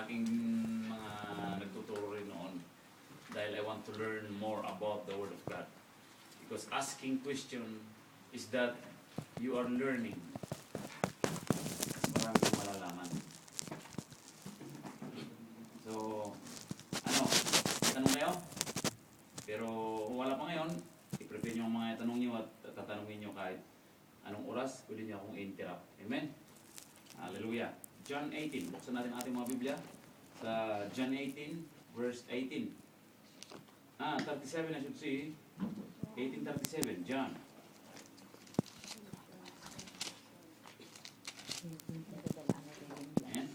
aking mga nagtuturo rin noon dahil I want to learn more about the Word of God. Because asking question is that you are learning. Marami kang malalaman. So, tanong kayo? Pero kung wala pa ngayon, i-prepare nyo ang mga tanong nyo at tatanungin nyo kahit anong oras, pwede nyo akong interrupt. Amen? Hallelujah. John 18. Buksan natin ating mga Biblia sa John 18, verse 18. 37 I should say. 18:37, John. Ayan.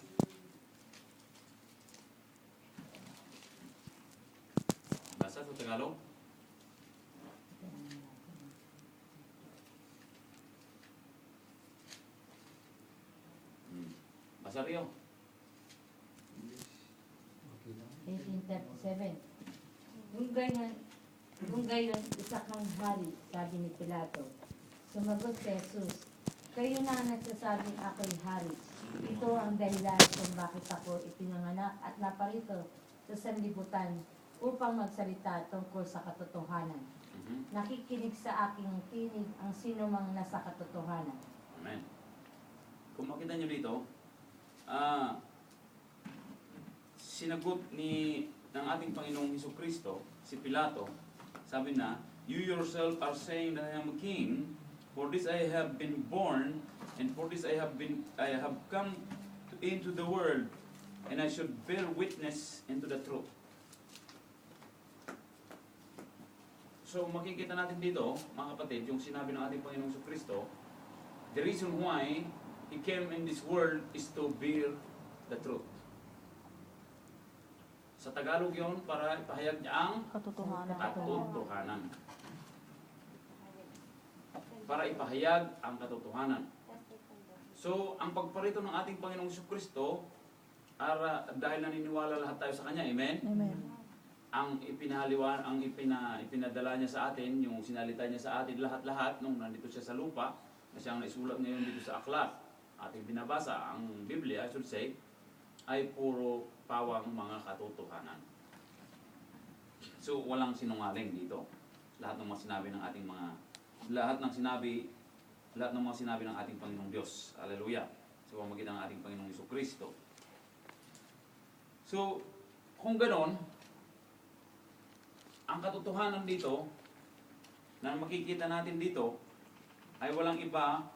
Basa sa Tagalog. Basa Rio. 1837. Kung gayon, isa kang hari, sabi ni Pilato. Sumagot si Jesus, kayo na ang nagsasabing ako'y hari. Ito ang dahilan kung bakit ako ipinanganak at naparito sa sanlibutan upang magsalita tungkol sa katotohanan. Nakikinig sa aking tinig ang sinumang nasa katotohanan. Amen. Kung makita nyo dito, sinagot ng ating Panginoong Hesukristo, si Pilato, sabi na, you yourself are saying that I am a king, for this I have been born, and for this I have come into the world, and I should bear witness into the truth. So makikita natin dito, mga kapatid, yung sinabi ng ating Panginoong Hesukristo, the reason why He came in this world is to bear the truth. Sa Tagalog yun, para ipahayag niya ang katotohanan. Para ipahayag ang katotohanan. So, ang pagparito ng ating Panginoong Jesucristo, dahil naniniwala lahat tayo sa Kanya, amen? Amen. Ang ipinadala niya sa atin, yung sinalita niya sa atin, lahat-lahat, nung nandito siya sa lupa, na siyang naisulat ngayon dito sa aklat, ating binabasa, ang Biblia, I should say, ay puro pawang mga katotohanan. So, walang sinungaling dito. Lahat ng mga sinabi ng ating lahat ng mga sinabi ng ating Panginoong Diyos. Hallelujah. Sa pamamagitan ng ating Panginoong Jesucristo. So, kung ganon, ang katotohanan dito, na makikita natin dito, ay walang iba,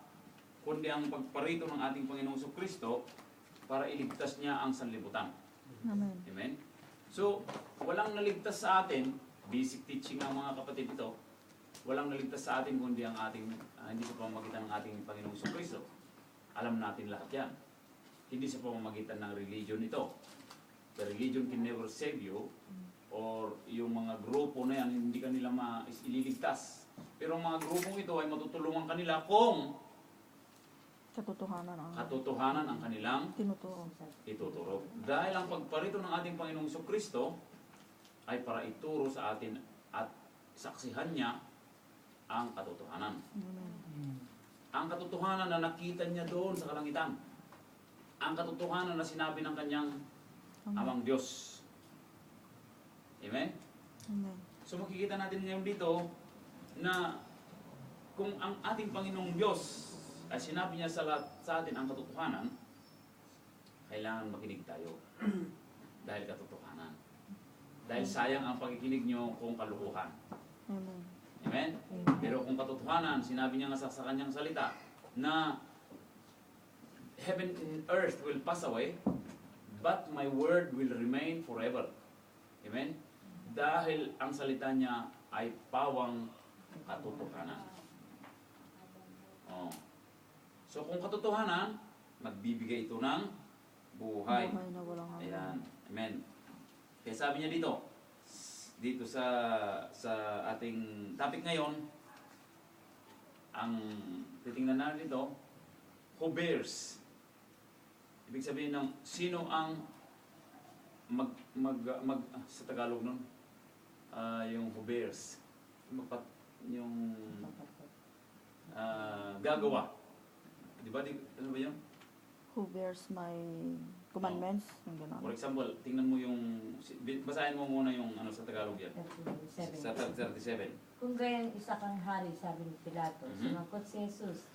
kundi ang pagparito ng ating Panginoong Jesucristo para iligtas niya ang sanlibutan. Amen. Amen? So, walang naligtas sa atin, basic teaching ng mga kapatid ito, walang naligtas sa atin kundi ang ating, hindi sa pamamagitan ng ating Panginoong Jesucristo. Alam natin lahat yan. Hindi sa pamamagitan ng religion ito. The religion can never save you, or yung mga grupo na yan, hindi kanila ililigtas. Pero ang mga grupong ito ay matutulungan kanila kung katotohanan ang kanilang ituturo. Dahil ang pagparito ng ating Panginoong Jesucristo ay para ituro sa atin at saksihan niya ang katotohanan. Ang katotohanan na nakita niya doon sa kalangitan. Ang katotohanan na sinabi ng kanyang Amang Diyos. Amen? Amen. So makikita natin ngayon dito na kung ang ating Panginoong Diyos ay sinabi niya sa atin ang katotohanan, kailangan makinig tayo. Dahil katotohanan. Dahil sayang ang pakikinig nyo kung kalukuhan. Amen. Amen? Pero kung katotohanan, sinabi niya nga sa kanyang salita na heaven and earth will pass away, but my word will remain forever. Amen? Dahil ang salita niya ay pawang katotohanan. Oh. So kung katotohanan, magbibigay ito ng buhay. Buhay na walang hanggan. Ayan. Amen. Kaya sabi niya dito sa ating topic ngayon, ang titingnan natin dito, who bears. Ibig sabihin ng sino ang sa Tagalog nun, yung who bears. Yung gagawa. Di ba? Ano ba yun? Who bears my Commandments, yung For gano'n. example, tingnan mo yung, basahin mo muna yung ano sa Tagalog yan. Sa 37. 37. Kung gayon isa kang hari, sabi ni Pilato, Mhm. sumagot si Jesus,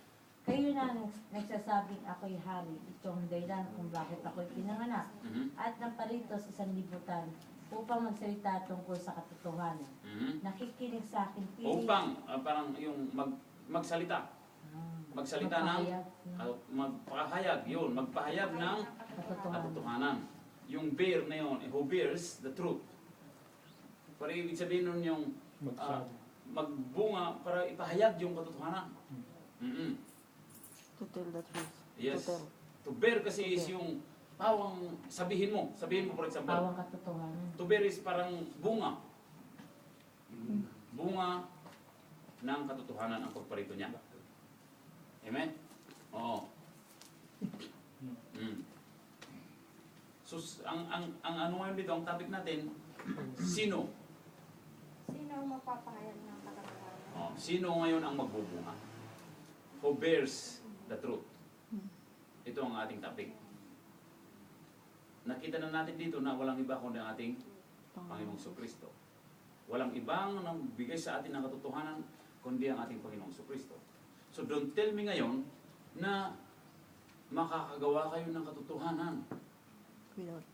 kayo na ang nagsasabing ako'y hari, ito ang dahilan kung bakit ako'y pinanganak, Mhm. at naparito sa sanlibutan upang magsalita tungkol sa katotohanan. Mhm. Nakikinig sa akin, Upang, parang yung magsalita. Magsalita ng, magpahayag, yun, magpahayag ng katotohanan. katotohanan. Yung bear na yun, who bears the truth. Para ibig sabihin nun yung magbunga para ipahayag yung katotohanan. Mhm. To tell the truth. Yes. To tell. To bear kasi is yung pawang sabihin mo for example. Bawang katotohanan. To bear is parang bunga. Bunga ng katotohanan ang pagparito niya. Amen? Oo. Mm. So, ang ano ngayon dito, ang topic natin, sino? Sino ang magpapahayag ng katotohanan? Oh, sino ngayon ang magbubunga? Who bears the truth? Ito ang ating topic. Nakita na natin dito na walang iba kundi ang ating Panginoong Kristo. Walang ibang nagbigay sa atin ng katotohanan kundi ang ating Panginoong Kristo. So don't tell me ngayon na makakagawa kayo ng katotohanan Without.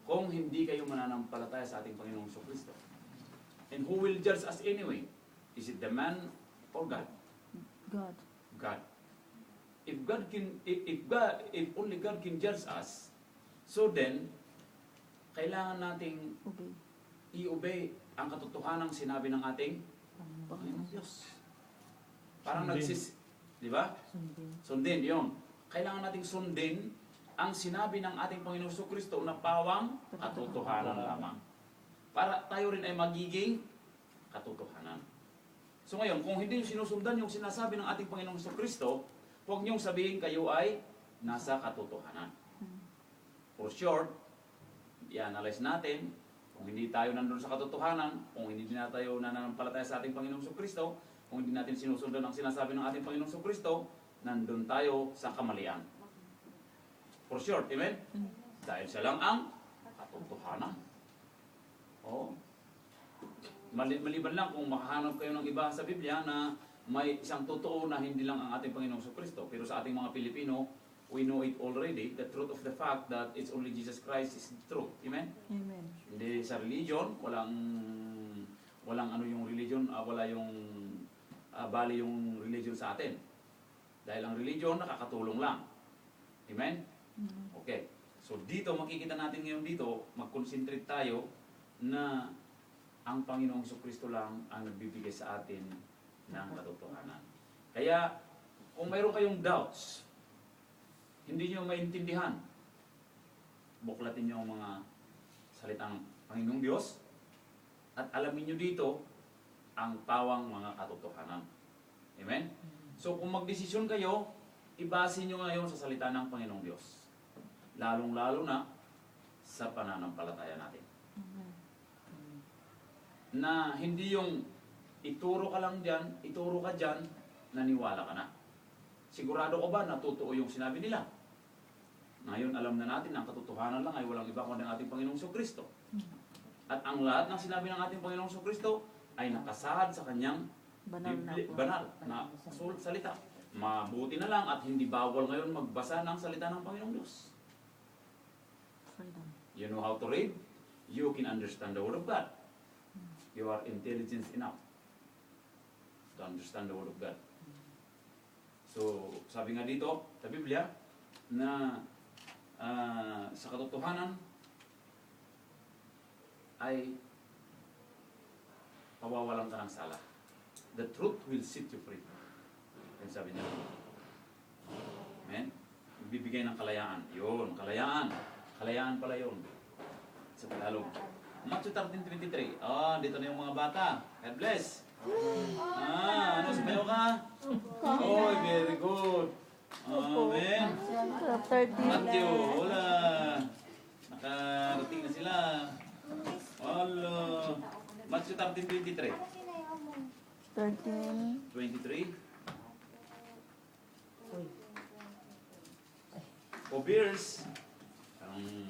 kung hindi kayo mananampalataya sa ating Panginoong Kristo. And who will judge us anyway? Is it the man or God? God. God. If only God can judge us, so then kailangan nating Obey. i-obey ang katotohanan sinabi ng ating Panginoong Diyos. Parang di ba? Sundin. Sundin, yon. Kailangan nating sundin ang sinabi ng ating Panginoong Kristo na pawang katotohanan lamang. Para tayo rin ay magiging katotohanan. So ngayon, kung hindi sinusundan yung sinasabi ng ating Panginoong Kristo, huwag niyong sabihin kayo ay nasa katotohanan. For short, i-analyze natin kung hindi tayo nandun sa katotohanan, kung hindi na tayo nananampalataya sa ating Panginoong Kristo, kung hindi natin sinusundan ang sinasabi ng ating Panginoong Kristo, nandun tayo sa kamalian. For short, amen? Dahil siya lang ang katotohanan. Oh. Maliban lang kung makahanap kayo ng iba sa Biblia na may isang totoo na hindi lang ang ating Panginoong Kristo. Pero sa ating mga Pilipino, we know it already, the truth of the fact that it's only Jesus Christ is the truth. Amen? Amen. Hindi sa religion, walang ano yung religion, wala yung bali yung religion sa atin. Dahil ang religion nakakatulong lang. Amen? Okay. So dito, makikita natin ngayon dito, mag-concentrate tayo na ang Panginoong Kristo lang ang nagbibigay sa atin ng katotohanan. Kaya, kung mayroon kayong doubts, hindi nyo maintindihan, buklatin nyo ang mga salitang Panginoong Diyos at alamin nyo dito ang pawang mga katotohanan. Amen? So kung magdesisyon kayo, ibase nyo ngayon sa salita ng Panginoong Diyos. Lalong-lalo na sa pananampalataya natin. Na hindi yung ituro ka lang dyan, ituro ka dyan, naniwala ka na. Sigurado ka ba na totoo yung sinabi nila? Ngayon alam na natin ang katotohanan lang ay walang iba kundi ang ating Panginoong Kristo. At ang lahat ng sinabi ng ating Panginoong Kristo ay nakasahad sa kanyang Banal na po. banal na salita. Mabuti na lang at hindi bawal ngayon magbasa ng salita ng Panginoong Diyos. Freedom. You know how to read, you can understand the Word of God. You are intelligent enough to understand the Word of God. So, sabi nga dito sa Biblia na sa katotohanan ay pawawalan ka ng sala. The truth will set you free. Yan sabi niya. Amen? Bibigay ng kalayaan. Yun, kalayaan. Kalayaan pala yun. Sa Tagalog. Matthew 13:23. Dito na yung mga bata. God bless. Ano, sumayo ka? Oh, very good. Amen. Matthew, wala. Nakarating na sila. Wala. Matthew 13:23. 13. 23. Uy. O bears. Parang Mm.